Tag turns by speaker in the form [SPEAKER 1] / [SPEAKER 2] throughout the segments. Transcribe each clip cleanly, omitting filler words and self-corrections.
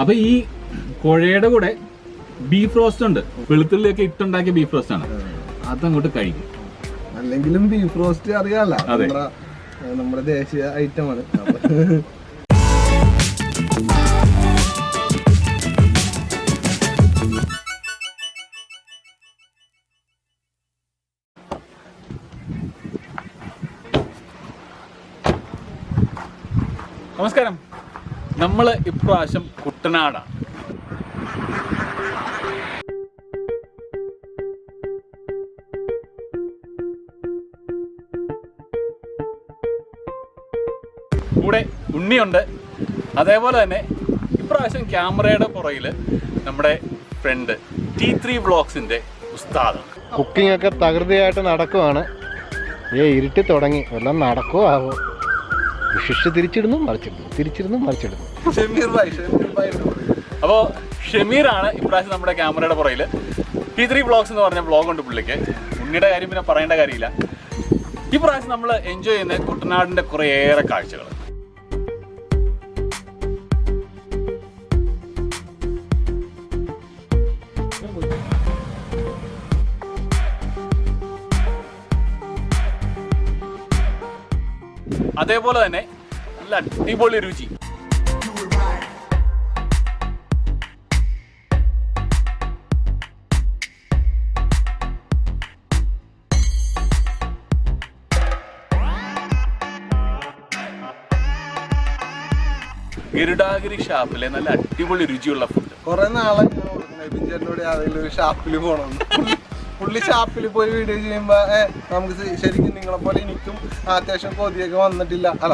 [SPEAKER 1] അപ്പോൾ ഈ കോഴയുടെ കൂടെ ബീഫ് റോസ്റ്റ് ഉണ്ട്, വെളുത്തുള്ളിയൊക്കെ ഇട്ടുണ്ടാക്കിയ ബീഫ് റോസ്റ്റ് ആണ്, അതങ്ങോട്ട് കഴിക്കും.
[SPEAKER 2] അല്ലെങ്കിലും ബീഫ് റോസ്റ്റ് അറിയാമല്ലോ, നമ്മുടെ ദേശീയ ഐറ്റമാണ്.
[SPEAKER 1] നമസ്കാരം. നമ്മൾ ഇപ്രാവശ്യം കുട്ടനാടാണ്. കൂടെ ഉണ്ണിയുണ്ട്. അതേപോലെ തന്നെ ഇപ്രാവശ്യം ക്യാമറയുടെ പുറകിൽ നമ്മുടെ ഫ്രണ്ട് T3 വ്ളോഗ്സിന്റെ ഉസ്താദ്.
[SPEAKER 2] കുക്കിംഗ് ഒക്കെ തകൃതിയായിട്ട് നടക്കുവാണ്. ഇരുട്ടി തുടങ്ങി, എല്ലാം നടക്കുവോ ആവോ. വിശിഷ്ട തിരിച്ചിടുന്നു മറിച്ചിടുന്നു.
[SPEAKER 1] അപ്പോൾ ഷമീറാണ് ഇപ്രാവശ്യം നമ്മുടെ ക്യാമറയുടെ പുറകിൽ. T3 വ്ളോഗ്സ് എന്ന് പറഞ്ഞ വ്ളോഗുണ്ട് പുള്ളിക്ക്. ഉണ്ണിയുടെ കാര്യം പിന്നെ പറയേണ്ട കാര്യമില്ല. ഇപ്രാവശ്യം നമ്മൾ എൻജോയ് ചെയ്യുന്ന കുട്ടനാടിൻ്റെ കുറേയേറെ കാഴ്ചകൾ. അതേപോലെ തന്നെ നല്ല അടിപൊളി രുചി. ഗരുഡാഗിരി ഷാപ്പിലെ നല്ല അടിപൊളി രുചിയുള്ള ഫുഡ്.
[SPEAKER 2] കുറെ നാളെ അതിലൊരു ഷാപ്പിൽ പോകണം. പുള്ളി ഷാപ്പിൽ പോയി വീഡിയോ ചെയ്യുമ്പോ നമുക്ക് ശരിക്കും നിങ്ങളെ പോലെ എനിക്കും അത്യാവശ്യം കൊതിയൊക്കെ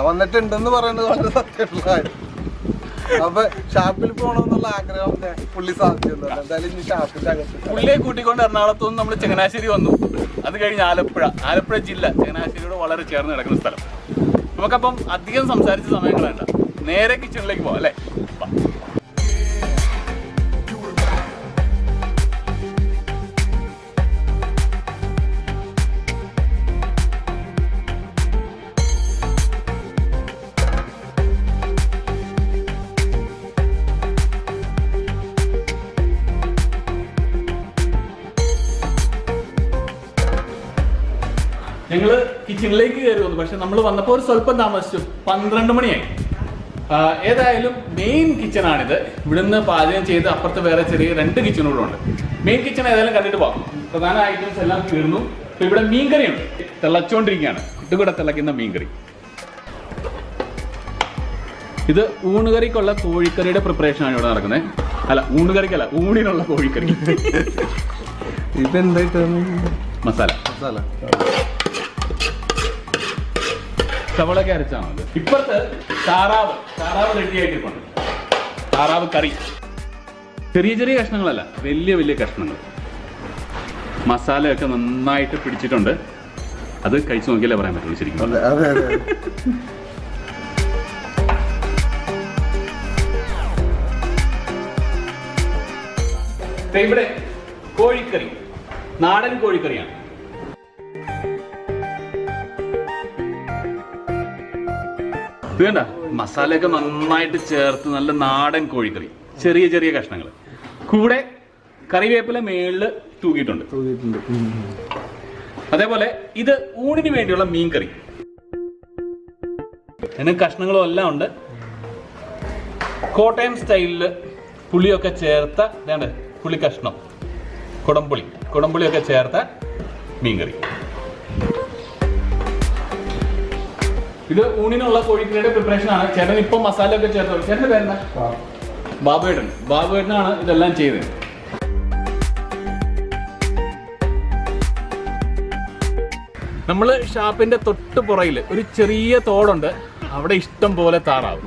[SPEAKER 2] വന്നിട്ടുണ്ടെന്ന് പറയുന്നത് വളരെ സത്യമുള്ള കാര്യം. അപ്പൊ ഷാപ്പിൽ പോകണമെന്നുള്ള ആഗ്രഹം പുള്ളി സാധിച്ചിട്ടുണ്ട്. എന്തായാലും ഇനി ഷാപ്പിന്റെ അകത്ത്
[SPEAKER 1] പുള്ളിയെ കൂട്ടിക്കൊണ്ട് എറണാകുളത്ത് നിന്ന് നമ്മൾ ചങ്ങനാശ്ശേരി വന്നു. അത് കഴിഞ്ഞ് ആലപ്പുഴ ജില്ല ചങ്ങനാശ്ശേരിയോട് വളരെ ചേർന്ന് കിടക്കുന്ന സ്ഥലം. നമുക്കപ്പം അധികം സംസാരിച്ച സമയം വേണ്ട, നേരെ കിച്ചണിലേക്ക് പോവാം അല്ലേ? ഞങ്ങൾ കിച്ചണിലേക്ക് കയറി വന്നു. പക്ഷെ നമ്മൾ വന്നപ്പോൾ ഒരു സ്വല്പം താമസിച്ചു. 12 മണിയായി. ഏതായാലും മെയിൻ കിച്ചണാണിത്. ഇവിടുന്ന് പാചകം ചെയ്ത് അപ്പുറത്ത് വേറെ ചെറിയ 2 കിച്ചണുകളുണ്ട്. മെയിൻ കിച്ചൺ ഏതായാലും കണ്ടിട്ട് പോകാം. പ്രധാന ഐറ്റംസ് എല്ലാം തീർന്നു. ഇപ്പം ഇവിടെ മീൻകറിയുണ്ട്, തിളച്ചുകൊണ്ടിരിക്കുകയാണ്. ഇട്ടുകൂടെ തിളയ്ക്കുന്ന മീൻകറി. ഇത് ഊണുകറിക്കുള്ള കോഴിക്കറിയുടെ പ്രിപ്പറേഷനാണ് ഇവിടെ നടക്കുന്നത്. അല്ല, ഊണുകറിക്കല്ല, ഊണിനുള്ള കോഴിക്കറി.
[SPEAKER 2] ഇതെന്തായിട്ട്
[SPEAKER 1] മസാല സവളൊക്കെ അരച്ചാണ്. ഇപ്പുറത്ത് താറാവ് റെഡി ആയിട്ടിരിപ്പുണ്ട്. താറാവ് കറി. ചെറിയ കഷ്ണങ്ങളല്ല, വലിയ കഷ്ണങ്ങൾ. മസാലയൊക്കെ നന്നായിട്ട് പിടിച്ചിട്ടുണ്ട്. അത് കഴിച്ചു നോക്കിയാലേ പറയാൻ പറ്റുള്ളൂ ശരിക്കും. ഇവിടെ കോഴിക്കറി, നാടൻ കോഴിക്കറിയാണ്. വേണ്ട, മസാലയൊക്കെ നന്നായിട്ട് ചേർത്ത് നല്ല നാടൻ കോഴിക്കറി, ചെറിയ കഷ്ണങ്ങൾ. കൂടെ കറിവേപ്പില മേളില് തൂക്കിയിട്ടുണ്ട്. അതേപോലെ ഇത് ഊണിന് വേണ്ടിയുള്ള മീൻകറി. അതിന് കഷ്ണങ്ങളും എല്ലാം ഉണ്ട്. കോട്ടയം സ്റ്റൈലില് പുളിയൊക്കെ ചേർത്ത പുളി കഷ്ണം, കുടംപുളിയൊക്കെ ചേർത്ത മീൻകറി. ഇത് ഊണിനുള്ള കോഴിക്കറിയുടെ പ്രിപ്പറേഷൻ ആണ്. ചേട്ടൻ ഇപ്പം മസാല ഒക്കെ ചേർത്ത്. ചേട്ടൻ്റെ പേരെന്താ? ബാബുവേട്ടനാണ് ഇതെല്ലാം ചെയ്തത്. നമ്മൾ ഷാപ്പിന്റെ തൊട്ട് പുറകിൽ ഒരു ചെറിയ തോടുണ്ട്. അവിടെ ഇഷ്ടം പോലെ താറാവ്.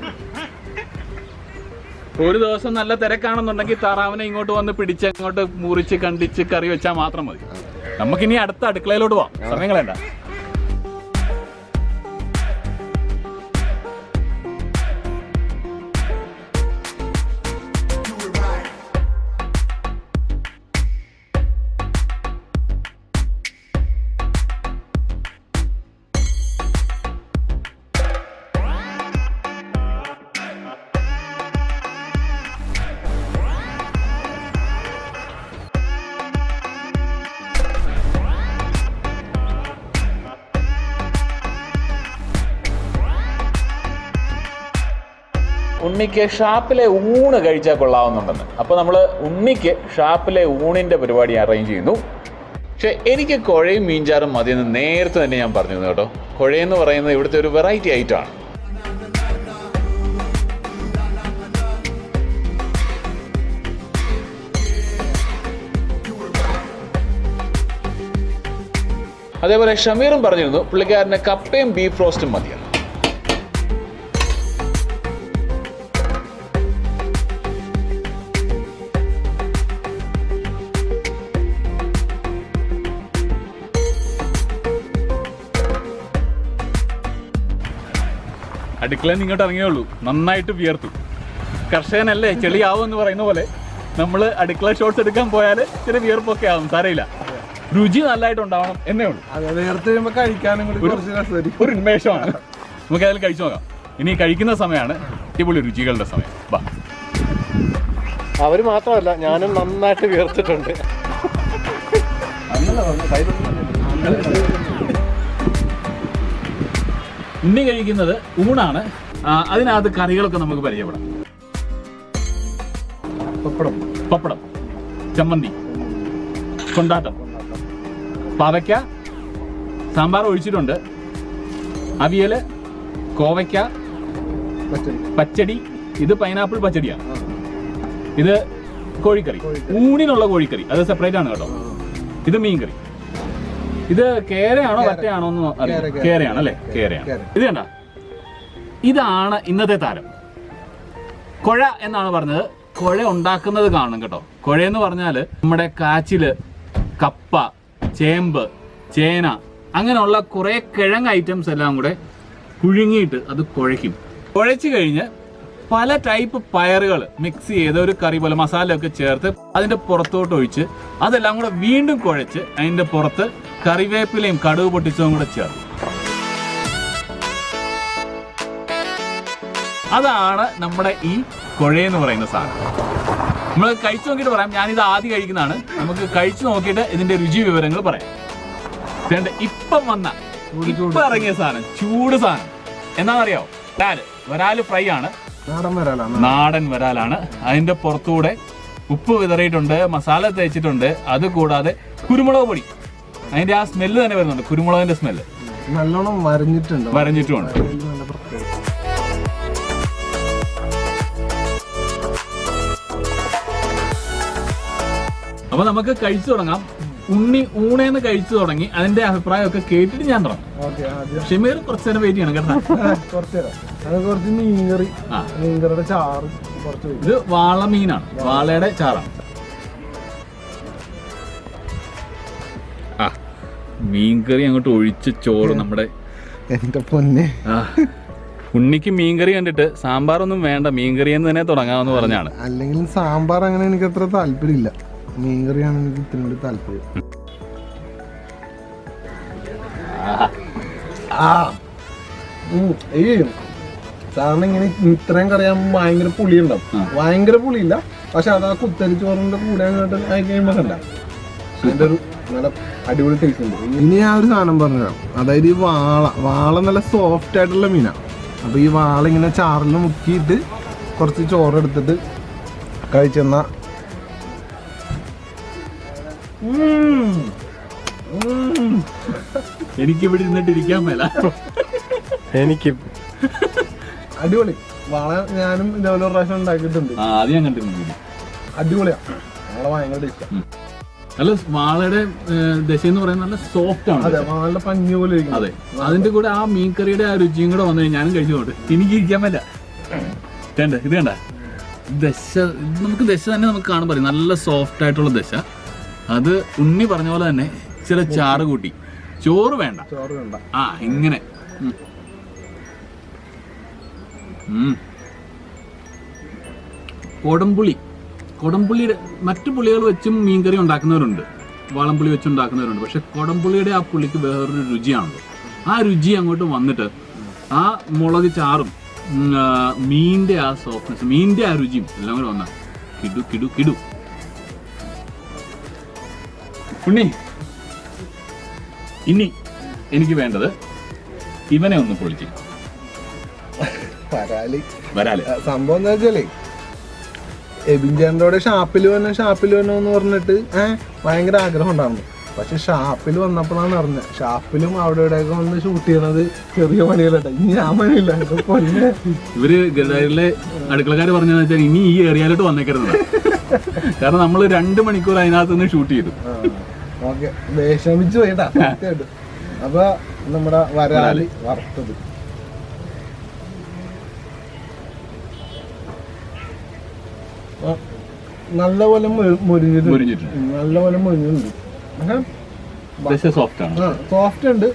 [SPEAKER 1] ഒരു ദിവസം നല്ല തിരക്കാണെന്നുണ്ടെങ്കിൽ താറാവിനെ ഇങ്ങോട്ട് വന്ന് പിടിച്ച് അങ്ങോട്ട് മുറിച്ച് കണ്ടിച്ച് കറി വെച്ചാൽ മാത്രം മതി. നമുക്കിനി അടുത്ത അടുക്കളയിലോട്ട് പോവാം, സമയം കളയണ്ട. ഉണ്ണിക്ക് ഷാപ്പിലെ ഊണ് കഴിച്ചാൽ കൊള്ളാവുന്നുണ്ടെന്ന്. അപ്പോൾ നമ്മൾ ഉണ്ണിക്ക് ഷാപ്പിലെ ഊണിൻ്റെ പരിപാടി അറേഞ്ച് ചെയ്യുന്നു. പക്ഷേ എനിക്ക് കുഴയും മീൻചാറും മതിയെന്ന് നേരത്തെ തന്നെ ഞാൻ പറഞ്ഞിരുന്നു കേട്ടോ. കുഴയെന്ന് പറയുന്നത് ഇവിടുത്തെ ഒരു വെറൈറ്റി ഐറ്റമാണ്. അതേപോലെ ഷമീറും പറഞ്ഞിരുന്നു പുള്ളിക്കാരന് കപ്പയും ബീഫ് റോസ്റ്റും മതിയാണ്. അടുക്കളയിൽ നിന്ന് ഇങ്ങോട്ട് ഇറങ്ങിയുള്ളൂ, നന്നായിട്ട് വിയർത്തു. കർഷകനല്ലേ ചെളിയാവും എന്ന് പറയുന്ന പോലെ നമ്മൾ അടുക്കള ഷോട്ട്സ് എടുക്കാൻ പോയാൽ ചെറിയ വിയർപ്പൊക്കെ ആവും, സാരമില്ല. രുചി നല്ലതായിട്ട് ഉണ്ടാവണം എന്നേ ഉള്ളൂ. ഒരു ഉന്മേഷമാണ്. നമുക്ക് അതിൽ കഴിച്ചു നോക്കാം. ഇനി കഴിക്കുന്ന സമയമാണ് അടിപൊളി രുചികളുടെ സമയം. വാ.
[SPEAKER 2] അവര് മാത്രമല്ല, ഞാനും നന്നായിട്ട് വിയർത്തിട്ടുണ്ട്.
[SPEAKER 1] ഉണ്ണി കഴിക്കുന്നത് ഊണാണ്. അതിനകത്ത് കറികളൊക്കെ നമുക്ക് പരിചയപ്പെടാം. പപ്പടം, ചമ്മന്തി, കൊണ്ടാട്ടം, പാവയ്ക്ക, സാമ്പാർ ഒഴിച്ചിട്ടുണ്ട്, അവിയൽ, കോവയ്ക്ക, പച്ചടി. ഇത് പൈനാപ്പിൾ പച്ചടിയാണ്. ഇത് കോഴിക്കറി, ഊണിനുള്ള കോഴിക്കറി, അത് സെപ്പറേറ്റ് ആണ് കേട്ടോ. ഇത് മീൻകറി. ഇത് കേരയാണോ വറ്റയാണോ എന്ന് അറിയാം. കേരയാണ് അല്ലേ? കേരയാണ്. ഇത് കണ്ട, ഇതാണ് ഇന്നത്തെ താരം. കുഴ എന്നാണ് പറഞ്ഞത്. കുഴ ഉണ്ടാക്കുന്നത് കാണും കേട്ടോ. കുഴയെന്ന് പറഞ്ഞാൽ നമ്മുടെ കാച്ചില്, കപ്പ, ചേമ്പ്, ചേന, അങ്ങനെയുള്ള കുറേ കിഴങ്ങ് ഐറ്റംസ് എല്ലാം കൂടെ പുഴുങ്ങിയിട്ട് അത് കുഴയ്ക്കും. കുഴച്ച് കഴിഞ്ഞ് പല ടൈപ്പ് പയറുകൾ മിക്സ് ചെയ്ത് ഒരു കറി പോലെ മസാലയൊക്കെ ചേർത്ത് അതിൻ്റെ പുറത്തോട്ട് ഒഴിച്ച് അതെല്ലാം കൂടെ വീണ്ടും കുഴച്ച് അതിൻ്റെ പുറത്ത് കറിവേപ്പിലയും കടുക് പൊട്ടിച്ചതും കൂടെ ചേർത്ത്, അതാണ് നമ്മുടെ ഈ കുഴയെന്ന് പറയുന്ന സാധനം. നമ്മൾ കഴിച്ചു നോക്കിയിട്ട് പറയാം. ഞാനിത് ആദ്യം കഴിക്കുന്നതാണ്. നമുക്ക് കഴിച്ചു നോക്കിയിട്ട് ഇതിന്റെ രുചി വിവരങ്ങൾ പറയാം. ഇപ്പം ഇറങ്ങിയ സാധനം, ചൂട് സാധനം എന്താണെന്നറിയാവോ? വരാല് ഫ്രൈ ആണ്. നാടൻ വരാലാണ്. അതിന്റെ പുറത്തൂടെ ഉപ്പ് വിതറിയിട്ടുണ്ട്, മസാല തേച്ചിട്ടുണ്ട്. അത് കൂടാതെ കുരുമുളക് പൊടി, അതിന്റെ ആ സ്മെല്ല് തന്നെ വരുന്നുണ്ട്, കുരുമുളകിന്റെ സ്മെല്ല്
[SPEAKER 2] നല്ലോണം വരഞ്ഞിട്ടുമുണ്ട്.
[SPEAKER 1] അപ്പൊ നമുക്ക് കഴിച്ചു തുടങ്ങാം. ഉണ്ണി ഊണേന്ന് കഴിച്ചു തുടങ്ങി. അതിന്റെ അഭിപ്രായമൊക്കെ കേട്ടിട്ട് ഞാൻ തുടങ്ങാം. ഷമീർ കുറച്ചു നേരം വെയിറ്റ് ചെയ്യണം കേട്ടോ.
[SPEAKER 2] മീൻകറിയുടെ ചാറ്.
[SPEAKER 1] ഇത് വാളമീനാണ്, വാളയുടെ ചാറാണ്. മീൻകറി അങ്ങോട്ട് ഒഴിച്ച് ചോറ് നമ്മുടെ
[SPEAKER 2] എന്റെ പൊന്നെ.
[SPEAKER 1] ഉണ്ണിക്ക് മീൻകറി കണ്ടിട്ട് സാമ്പാറൊന്നും വേണ്ട, മീൻകറി എന്ന് തന്നെ തുടങ്ങാമെന്ന് പറഞ്ഞാണ്.
[SPEAKER 2] അല്ലെങ്കിൽ സാമ്പാർ അങ്ങനെ എനിക്ക് അത്ര താല്പര്യമില്ല. മീൻകറിയാണ് എനിക്ക് ഇത്തിരി താല്പര്യം. ഈ സാറിന് ഇങ്ങനെ ഇത്രയും കറിയാകുമ്പോൾ ഭയങ്കര പുളി ഉണ്ടാവും. ഭയങ്കര പുളിയില്ല, പക്ഷെ അത് ആ കുത്തരി ചോറിന്റെ കൂടെ അങ്ങോട്ട് ആയി കഴിയുമ്പോൾ കണ്ട അതിന്റെ ഒരു നല്ല അടിപൊളി ടേസ്റ്റ് ഉണ്ട്. ഇനി ഞാൻ ഒരു സാധനം പറഞ്ഞുതരാം. അതായത് ഈ വാള നല്ല സോഫ്റ്റ് ആയിട്ടുള്ള മീനാണ്. അപ്പൊ ഈ വാള ഇങ്ങനെ ചാറിൽ മുക്കിയിട്ട് കുറച്ച് ചോറെടുത്തിട്ട് കഴിച്ചെന്ന
[SPEAKER 1] എനിക്ക് ഇവിടെ ഇരുന്നിട്ട് ഇരിക്കാൻ മേല.
[SPEAKER 2] എനിക്ക് അടിപൊളി വാള. ഞാനും ഇതേപോലെ ഒരു പ്രാവശ്യം ഉണ്ടാക്കിയിട്ടുണ്ട്.
[SPEAKER 1] ആദ്യം ഞാൻ കണ്ടിട്ടുണ്ട്.
[SPEAKER 2] അടിപൊളിയാ. വാള ഭയങ്കര ടേസ്റ്റാ.
[SPEAKER 1] നല്ല വാളയുടെ ദശ എന്ന് പറയുന്നത് നല്ല സോഫ്റ്റ് ആണ്.
[SPEAKER 2] അതെ, വാളയുടെ പഞ്ഞി പോലെ.
[SPEAKER 1] അതെ, അതിന്റെ കൂടെ ആ മീൻകറിയുടെ ആ രുചിയും കൂടെ വന്നു കഴിഞ്ഞാൽ ഞാനും കഴിച്ചോട്ട് എനിക്ക് ഇരിക്കാൻ പറ്റില്ല. ഇത് കണ്ട ദശ. നമുക്ക് ദശ തന്നെ നമുക്ക് കാണുമ്പോൾ അറിയാം, നല്ല സോഫ്റ്റ് ആയിട്ടുള്ള ദശ. അത് ഉണ്ണി പറഞ്ഞ പോലെ തന്നെ ഇച്ചിരി ചാറ് കൂട്ടി. ചോറ് വേണ്ട. ഇങ്ങനെ കൊടംപുള്ളിയുടെ മറ്റു പുളികൾ വെച്ചും മീൻകറി ഉണ്ടാക്കുന്നവരുണ്ട്, വാളംപുളി വെച്ചുണ്ടാക്കുന്നവരുണ്ട്. പക്ഷെ കൊടംപുള്ളിയുടെ ആ പുള്ളിക്ക് വേറൊരു രുചിയാണല്ലോ. ആ രുചി അങ്ങോട്ട് വന്നിട്ട് ആ മുളക് ചാറും മീനിന്റെ ആ സോഫ്റ്റ്നെസ്, മീനിന്റെ ആ രുചിയും എല്ലാം കൂടെ വന്ന കിടു കിടു കിടു. ഉണ്ണി, ഇനി എനിക്ക് വേണ്ടത് ഇവനെ ഒന്ന് പൊളിച്ച്.
[SPEAKER 2] വരാല് സംഭവം എന്താ വെച്ചാലേ എബിൻചേട്ടൻ്റെ ഷാപ്പിൽ വന്നോ എന്ന് പറഞ്ഞിട്ട് ഭയങ്കര ആഗ്രഹം ഉണ്ടായിരുന്നു. പക്ഷെ ഷാപ്പിൽ വന്നപ്പോഴാണ് അറിഞ്ഞത് ഷാപ്പിലും അവിടെ ഇവിടെയൊക്കെ വന്ന് ഷൂട്ട് ചെയ്യണത് ചെറിയ പണികളാട്ടെ. ഇനി ഞാൻ പണിയില്ല
[SPEAKER 1] ഇവര് ഗരുഡാകരിലെ അടുക്കളക്കാർ പറഞ്ഞതെന്ന് വെച്ചാൽ ഇനി ഈ ഏരിയയിലോട്ട് വന്നേക്കരുത്. കാരണം നമ്മൾ 2 മണിക്കൂർ അതിനകത്ത് നിന്ന് ഷൂട്ട് ചെയ്തു.
[SPEAKER 2] ഓക്കെ വിഷമിച്ചു പോയിട്ടാ സത്യമായിട്ട്. അപ്പൊ നമ്മുടെ വരാല് വറുത്തത് നല്ലപോലെ മുരിഞ്ഞിട്ടുണ്ട്. നല്ലപോലെ മുരിഞ്ഞിട്ടുണ്ട്. സോഫ്റ്റ് ഉണ്ട്.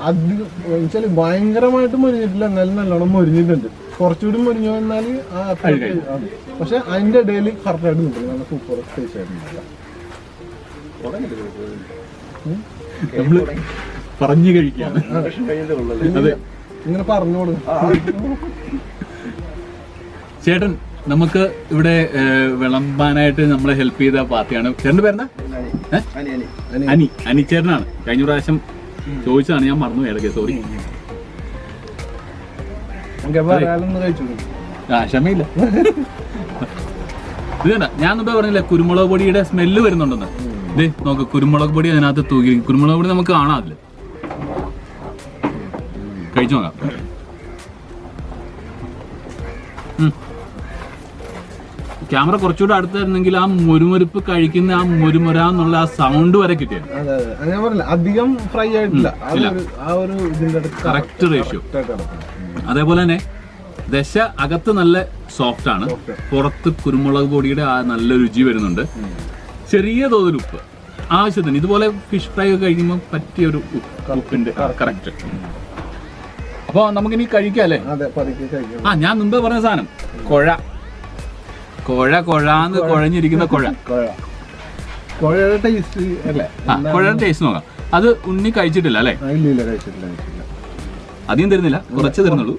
[SPEAKER 2] അധികം ഭയങ്കരമായിട്ട് മുരിഞ്ഞിട്ടില്ല, എന്നാലും നല്ലോണം മുരിഞ്ഞിട്ടുണ്ട്. കുറച്ചുകൂടി മുരിഞ്ഞു വന്നാല് പക്ഷെ അതിന്റെ ഇടയിൽ കറക്റ്റായിട്ട് നിൽക്കും. നല്ല സൂപ്പർ ടേസ്റ്റ് ആയിട്ടുണ്ട്.
[SPEAKER 1] പറഞ്ഞു കഴിക്കാണ്
[SPEAKER 2] ഇങ്ങനെ പറഞ്ഞോളൂ.
[SPEAKER 1] ചേട്ടൻ നമുക്ക് ഇവിടെ വിളമ്പാനായിട്ട് നമ്മളെ ഹെൽപ്പ് ചെയ്ത പാർട്ടിയാണ്. ചേട്ടൻ്റെ പേരെന്താ? അനി ചേട്ടനാണ്. കഴിഞ്ഞ പ്രാവശ്യം ചോദിച്ചതാണ്, ഞാൻ മറന്നു ഇടയ്ക്ക്, സോറി. ക്ഷമയില്ല. ഇത് കണ്ട, ഞാൻ മുമ്പേ പറഞ്ഞില്ലേ കുരുമുളക് പൊടിയുടെ സ്മെല്ല് വരുന്നുണ്ടെന്ന്. ഇതേ നോക്ക്, കുരുമുളക് പൊടി അതിനകത്ത് തൂക്കി. കുരുമുളക് പൊടി നമുക്ക് കാണാം അതില്. കഴിച്ചു നോക്കാം. ക്യാമറ കുറച്ചുകൂടെ അടുത്തായിരുന്നെങ്കിൽ ആ മുരുമുരുപ്പ് കഴിക്കുന്ന ആ മുരുമുരാന്നുള്ള ആ സൗണ്ട് വരെ കിട്ടിയത്.
[SPEAKER 2] അധികം ഫ്രൈ ആയിട്ടില്ല,
[SPEAKER 1] കറക്റ്റ് റേഷ്യോ. അതേപോലെ തന്നെ ദശ അകത്ത് നല്ല സോഫ്റ്റ് ആണ്, പുറത്ത് കുരുമുളക് പൊടിയുടെ ആ നല്ല രുചി വരുന്നുണ്ട്. ചെറിയ തോതിൽ ഉപ്പ് ആവശ്യത്തിന്. ഇതുപോലെ ഫിഷ് ഫ്രൈ ഒക്കെ കഴിക്കുമ്പോൾ പറ്റിയൊരു ഉപ്പിന്റെ കറക്റ്റ്. അപ്പൊ നമുക്കിനി കഴിക്കാം അല്ലേ? ഞാൻ മുമ്പേ പറഞ്ഞ സാധനം കൊഴാന്ന് കുഴഞ്ഞിരിക്കുന്ന
[SPEAKER 2] കുഴയുടെ ടേസ്റ്റ് അല്ലേ?
[SPEAKER 1] കുഴയുടെ ടേസ്റ്റ് നോക്കാം. അത് ഉണ്ണി കഴിച്ചിട്ടില്ല അല്ലേ? അധികം തരുന്നില്ല, കുറച്ച് തരുന്നുള്ളൂ.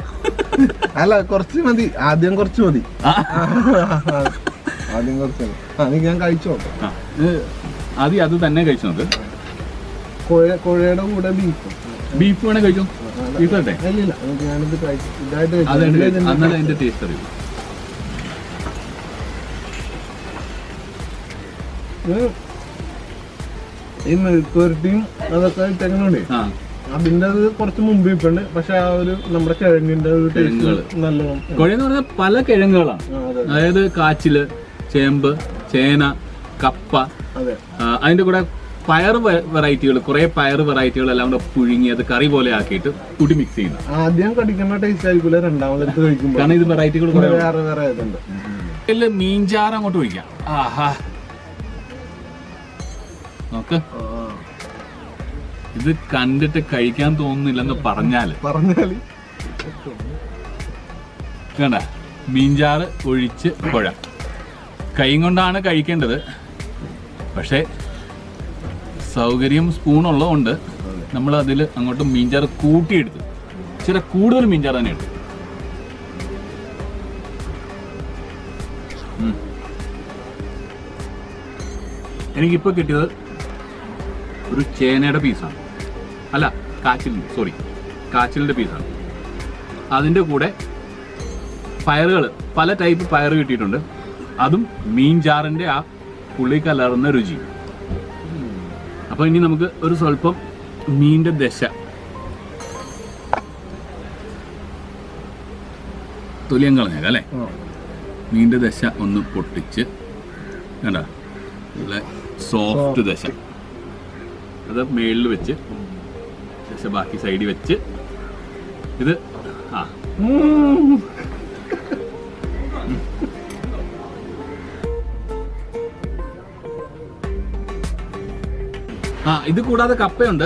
[SPEAKER 2] അല്ല, കുറച്ച് മതി. ആദ്യം കുറച്ച് മതി. ആദ്യം കുറച്ച് ഞാൻ കഴിച്ചു നോക്കാം.
[SPEAKER 1] ആദ്യം അത് തന്നെ കഴിച്ചു നോക്ക്.
[SPEAKER 2] കോഴയുടെ കൂടെ
[SPEAKER 1] ബീഫ് വേണേ കഴിച്ചോ. ബീഫ് തരട്ടെ? അന്നല്ല അതിന്റെ ടേസ്റ്റ് അറിയും.
[SPEAKER 2] ഈ മെഴുക്കുവരട്ടിയും അതൊക്കെ ഇട്ടെങ്ങനുണ്ടേ, അതിന്റെ അത് കുറച്ച് മുമ്പ് ഇപ്പുണ്ട്. പക്ഷെ ആ ഒരു നമ്മുടെ കിഴങ്ങിന്റെ ഒരു ടേസ്റ്റ് നല്ല.
[SPEAKER 1] കുഴയെന്ന് പറഞ്ഞാൽ പല കിഴങ്ങുകളാണ്. അതായത് കാച്ചില്, ചേമ്പ്, ചേന, കപ്പ, അതിന്റെ കൂടെ പയർ വെറൈറ്റികൾ, കുറെ പയർ വെറൈറ്റികൾ എല്ലാം കൂടെ പുഴുങ്ങി അത് കറി പോലെ ആക്കിയിട്ട് കൂട്ടി മിക്സ് ചെയ്യുന്നത്.
[SPEAKER 2] ആദ്യം കടിക്കുന്ന ടേസ്റ്റ് ആയിരിക്കില്ല, രണ്ടാമതെടുത്ത് കഴിക്കുമ്പോൾ.
[SPEAKER 1] കാരണം ഇത് വെറൈറ്റികൾ
[SPEAKER 2] വേറെ വേറെ ആയതുണ്ട്.
[SPEAKER 1] മീൻചാറ് അങ്ങോട്ട് ഒഴിക്കാം. ആഹാ, നോക്ക്. ഇത് കണ്ടിട്ട് കഴിക്കാൻ തോന്നുന്നില്ലെന്ന് പറഞ്ഞാല് വേണ്ട. മീൻചാറ് ഒഴിച്ച് കുഴ കൈ കൊണ്ടാണ് കഴിക്കേണ്ടത്. പക്ഷേ സൗകര്യം സ്പൂണുള്ളതുകൊണ്ട് നമ്മൾ അതിൽ അങ്ങോട്ട് മീൻചാറ് കൂട്ടിയെടുത്ത് ഇച്ചിരി കൂടുതൽ മീൻചാറ് തന്നെ എടുത്തു. എനിക്കിപ്പോൾ കിട്ടിയത് ഒരു ചേനയുടെ പീസാണ്. അല്ല, കാച്ചിലിൻ്റെ പീസാണ്. അതിൻ്റെ കൂടെ പയറുകൾ, പല ടൈപ്പ് പയർ കിട്ടിയിട്ടുണ്ട്. അതും മീൻചാറിൻ്റെ ആ പുളി കലർന്ന രുചി. അപ്പോൾ ഇനി നമുക്ക് ഒരു സ്വല്പം മീനിൻ്റെ ദശ, തൊലിയം കളഞ്ഞേക്കാം അല്ലേ? മീനിൻ്റെ ദശ ഒന്ന് പൊട്ടിച്ച് കണ്ട, നല്ല സോഫ്റ്റ് ദശ അത് മേളിൽ വെച്ച്, ദശ ബാക്കി സൈഡിൽ വെച്ച് ഇത് ഇത് കൂടാതെ കപ്പയുണ്ട്.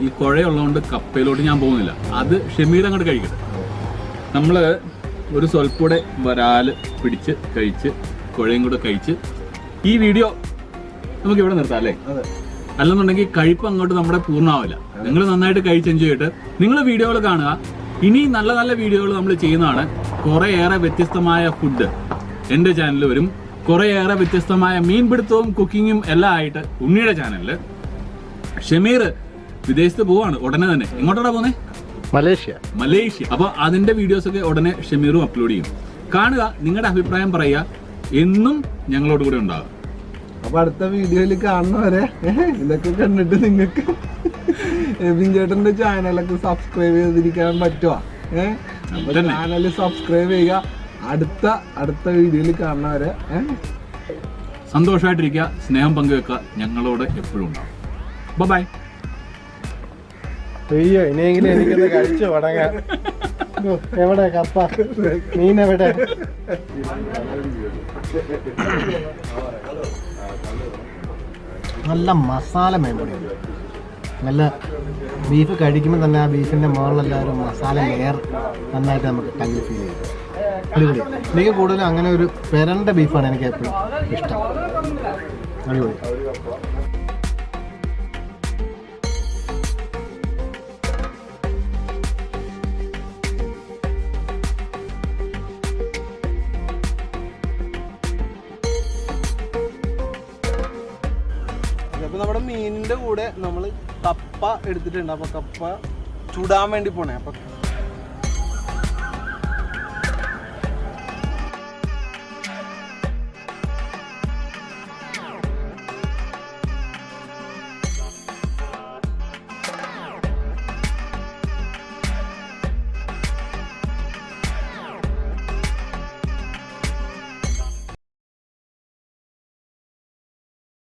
[SPEAKER 1] ഈ കുഴയുള്ളതുകൊണ്ട് കപ്പയിലോട്ട് ഞാൻ പോകുന്നില്ല. അത് ഷമീർ അങ്ങോട്ട് കഴിക്കട്ടെ. നമ്മൾ ഒരു സ്വൽപ്പൂടെ വരാല് പിടിച്ച് കഴിച്ച് കുഴയും കൂടെ കഴിച്ച് ഈ വീഡിയോ നമുക്ക് ഇവിടെ നിർത്താം അല്ലേ? അല്ലെന്നുണ്ടെങ്കിൽ കഴിപ്പ് അങ്ങോട്ട് നമ്മുടെ പൂർണ്ണമാവില്ല. നിങ്ങൾ നന്നായിട്ട് കഴിച്ച് എൻജോയ് ചെയ്തിട്ട് നിങ്ങൾ വീഡിയോകൾ കാണുക. ഇനി നല്ല നല്ല വീഡിയോകൾ നമ്മൾ ചെയ്യുന്നതാണ്. കുറേയേറെ വ്യത്യസ്തമായ ഫുഡ് എൻ്റെ ചാനലിൽ വരും. കുറേയേറെ വ്യത്യസ്തമായ മീൻപിടുത്തവും കുക്കിങ്ങും എല്ലാം ആയിട്ട് ഉണ്ണിയുടെ ചാനലിൽ. ഷമീർ വിദേശത്ത് പോവാണ് ഉടനെ തന്നെ. എങ്ങോട്ടാണ് പോകുന്നത്? മലേഷ്യ. അപ്പോൾ അതിന്റെ വീഡിയോസ് ഒക്കെ ഉടനെ ഷമീറും അപ്ലോഡ് ചെയ്യും. കാണുക, നിങ്ങളുടെ അഭിപ്രായം പറയുക, എന്നും ഞങ്ങളോട് കൂടെ ഉണ്ടാകും.
[SPEAKER 2] അപ്പൊ അടുത്ത വീഡിയോയിൽ കാണുന്നവരെ ഇതൊക്കെ കണ്ടിട്ട് നിങ്ങൾക്ക് എബിൻ ചേട്ടന്റെ ചാനലൊക്കെ സബ്സ്ക്രൈബ് ചെയ്തിരിക്കാൻ പറ്റുമോ? ചാനൽ സബ്സ്ക്രൈബ് ചെയ്യുക. അടുത്ത വീഡിയോയിൽ കാണുന്നവരെ
[SPEAKER 1] സന്തോഷമായിട്ടിരിക്കുക, സ്നേഹം പങ്കുവെക്കുക, ഞങ്ങളോട് എപ്പോഴും ഉണ്ടാവും. ബൈ.
[SPEAKER 3] അയ്യോ, ഇനിയെങ്കിലും എനിക്കത് കഴിച്ചു തുടങ്ങാം. എവിടെ കപ്പ, മീനെവിടെ? നല്ല മസാല മേമ്പൊടിയുണ്ട്. നല്ല ബീഫ് കഴിക്കുമ്പോൾ തന്നെ ആ ബീഫിൻ്റെ മുകളിലെല്ലാം ഒരു മസാല ലെയർ നന്നായിട്ട് നമുക്ക് കയ്യിൽ ഫീൽ ചെയ്യും. അടിപൊളി. എനിക്ക് കൂടുതലും അങ്ങനെ ഒരു പെരണ്ട ബീഫാണ് എനിക്ക് എപ്പോഴും ഇഷ്ടം. അടിപൊളി. അപ്പോൾ നമ്മുടെ മീനിൻ്റെ കൂടെ നമ്മൾ കപ്പ എടുത്തിട്ടുണ്ട്. അപ്പോൾ കപ്പ ചുടാൻ വേണ്ടി പോണേ. അപ്പോൾ